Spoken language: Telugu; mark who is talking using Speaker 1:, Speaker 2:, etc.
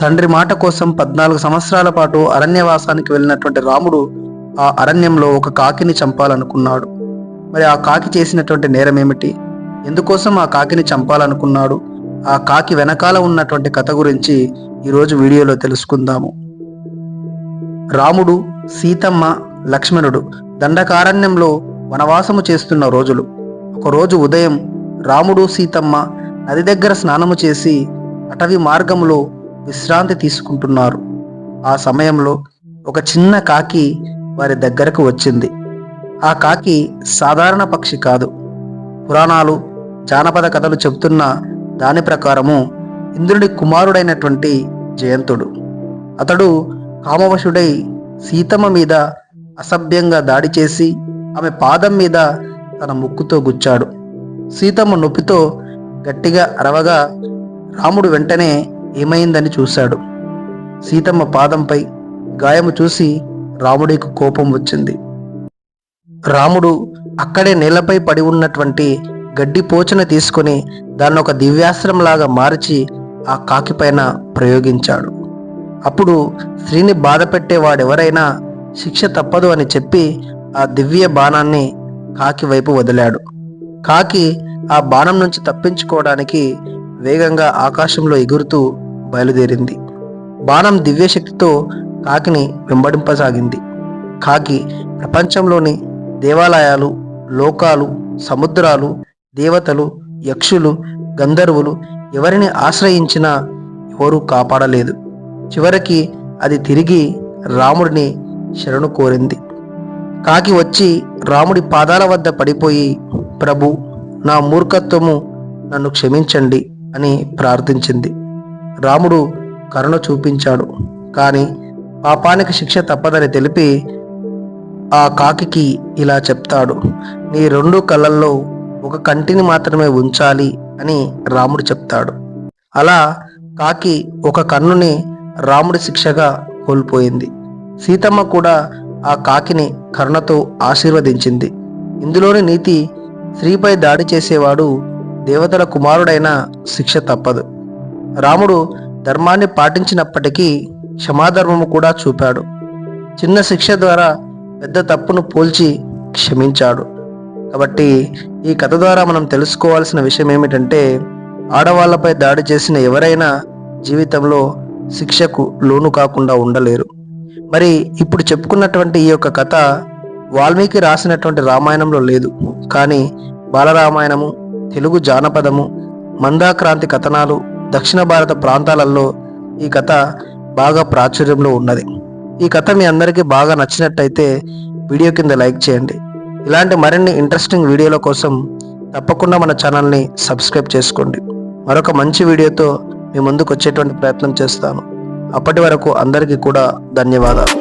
Speaker 1: తండ్రి మాట కోసం 14 సంవత్సరాల పాటు అరణ్యవాసానికి వెళ్ళినటువంటి రాముడు ఆ అరణ్యంలో ఒక కాకిని చంపాలనుకున్నాడు. మరి ఆ కాకి చేసినటువంటి నేరం ఏమిటి? ఎందుకోసం ఆ కాకిని చంపాలనుకున్నాడు? ఆ కాకి వెనకాల ఉన్నటువంటి కథ గురించి ఈరోజు వీడియోలో తెలుసుకుందాము. రాముడు, సీతమ్మ, లక్ష్మణుడు దండకారణ్యంలో వనవాసము చేస్తున్న రోజులు. ఒకరోజు ఉదయం రాముడు, సీతమ్మ నది దగ్గర స్నానము చేసి అటవీ మార్గంలో విశ్రాంతి తీసుకుంటున్నారు. ఆ సమయంలో ఒక చిన్న కాకి వారి దగ్గరకు వచ్చింది. ఆ కాకి సాధారణ పక్షి కాదు. పురాణాలు, జానపద కథలు చెబుతున్న దాని ప్రకారము ఇంద్రుడి కుమారుడైనటువంటి జయంతుడు. అతడు కామవశుడై సీతమ్మ మీద అసభ్యంగా దాడి చేసి ఆమె పాదం మీద తన ముక్కుతో గుచ్చాడు. సీతమ్మ నొప్పితో గట్టిగా అరవగా రాముడు వెంటనే ఏమైందని చూశాడు. సీతమ్మ పాదంపై గాయము చూసి రాముడికి కోపం వచ్చింది. రాముడు అక్కడే నేలపై పడి ఉన్నటువంటి గడ్డి పోచన తీసుకొని దాన్ని ఒక దివ్యాస్త్రంలాగా మార్చి ఆ కాకి పైన ప్రయోగించాడు. అప్పుడు స్త్రీని బాధ పెట్టేవాడెవరైనా శిక్ష తప్పదు అని చెప్పి ఆ దివ్య బాణాన్ని కాకి వైపు వదిలాడు. కాకి ఆ బాణం నుంచి తప్పించుకోవడానికి వేగంగా ఆకాశంలో ఎగురుతూ బయలుదేరింది. బాణం దివ్యశక్తితో కాకిని వెంబడింపసాగింది. కాకి ప్రపంచంలోని దేవాలయాలు, లోకాలు, సముద్రాలు, దేవతలు, యక్షులు, గంధర్వులు ఎవరిని ఆశ్రయించినా ఎవరూ కాపాడలేదు. చివరికి అది తిరిగి రాముడిని శరణు కోరింది. కాకి వచ్చి రాముడి పాదాల వద్ద పడిపోయి, ప్రభు, నా మూర్ఖత్వము, నన్ను క్షమించండి అని ప్రార్థించింది. రాముడు కరుణ చూపించాడు. కానీ పాపానికి శిక్ష తప్పదని తెలిపి ఆ కాకికి ఇలా చెప్తాడు, నీ 2 కళ్ళల్లో ఒక కంటిని మాత్రమే ఉంచాలి అని రాముడు చెప్తాడు. అలా కాకి ఒక కన్నుని రాముడి శిక్షగా కోల్పోయింది. సీతమ్మ కూడా ఆ కాకిని కరుణతో ఆశీర్వదించింది. ఇందులోని నీతి, స్త్రీపై దాడి చేసేవాడు దేవతల కుమారుడైన శిక్ష తప్పదు. రాముడు ధర్మాన్ని పాటించినప్పటికీ క్షమాధర్మము కూడా చూపాడు. చిన్న శిక్ష ద్వారా పెద్ద తప్పును పోల్చి క్షమించాడు. కాబట్టి ఈ కథ ద్వారా మనం తెలుసుకోవాల్సిన విషయం ఏమిటంటే, ఆడవాళ్లపై దాడి చేసిన ఎవరైనా జీవితంలో శిక్షకు లోను కాకుండా ఉండలేరు. మరి ఇప్పుడు చెప్పుకున్నటువంటి ఈ యొక్క కథ వాల్మీకి రాసినటువంటి రామాయణంలో లేదు. కానీ బాలరామాయణము, తెలుగు జానపదము, మందాక్రాంతి కథనాలు, దక్షిణ భారత ప్రాంతాలలో ఈ కథ బాగా ప్రాచుర్యంలో ఉన్నది. ఈ కథ మీ అందరికీ బాగా నచ్చినట్టయితే వీడియో కింద లైక్ చేయండి. ఇలాంటి మరిన్ని ఇంట్రెస్టింగ్ వీడియోల కోసం తప్పకుండా మన ఛానల్ని సబ్స్క్రైబ్ చేసుకోండి. మరొక మంచి వీడియోతో మీ ముందుకు వచ్చేటువంటి ప్రయత్నం చేస్తాను. అప్పటి వరకు అందరికీ కూడా ధన్యవాదాలు.